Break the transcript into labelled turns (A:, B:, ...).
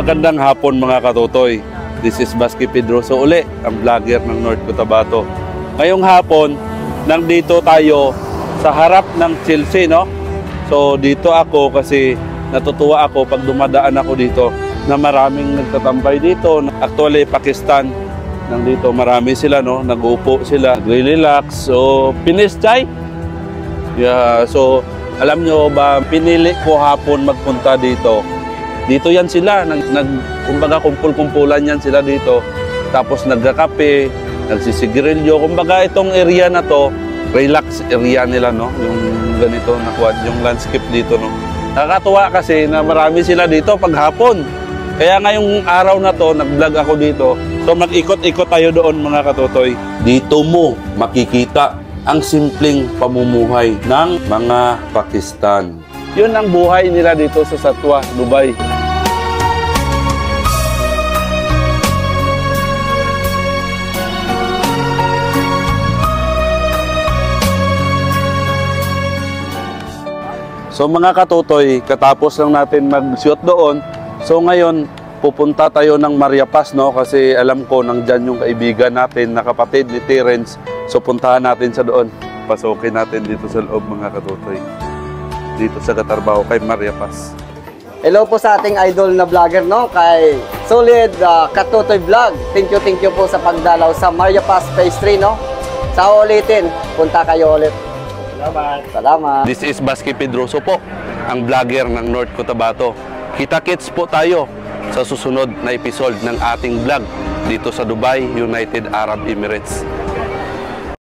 A: magandang hapon mga katotoy. This is Baski Pedroso uli, ang vlogger ng North Cotabato. Ngayong hapon, nandito tayo sa harap ng Chelsea, no? So dito ako kasi natutuwa ako pag dumadaan ako dito na maraming nagtatambay dito. Actually, Pakistan, nandito marami sila, no? Nag-uupo sila, nag-relax. So, finish chai? Yeah, so alam nyo ba, pinili ko hapon magpunta dito. Dito yan sila, kumbaga kumpul-kumpulan yan sila dito. Tapos nagkakape, nagsisigarilyo. Kumbaga itong area na to, relax area nila, no? Yung ganito, yung landscape dito, no? Nakakatuwa kasi na marami sila dito pag hapon. Kaya ngayong araw na to, nag-vlog ako dito. So mag-ikot-ikot tayo doon mga katotoy. Dito mo makikita ang simpleng pamumuhay ng mga Pakistan. Yun ang buhay nila dito sa Satwa, Dubai. So mga katotoy, katapos lang natin mag-shoot doon. So ngayon, pupunta tayo ng Mariapas, no? Kasi alam ko, nandyan yung kaibigan natin na kapatid ni Terence. So puntahan natin sa doon. Pasukin natin dito sa loob mga katotoy. Dito sa Katarbaho kay Mariapas.
B: Hello po sa ating idol na vlogger, no? Kay Solid Katotoy Vlog. Thank you po sa pagdalaw sa Mariapas Phase 3, no? Sa ulitin, punta kayo ulit. Salamat.
A: This is Baski Pedroso po, ang vlogger ng North Cotabato. Kita-kits po tayo sa susunod na episode ng ating vlog dito sa Dubai, United Arab Emirates.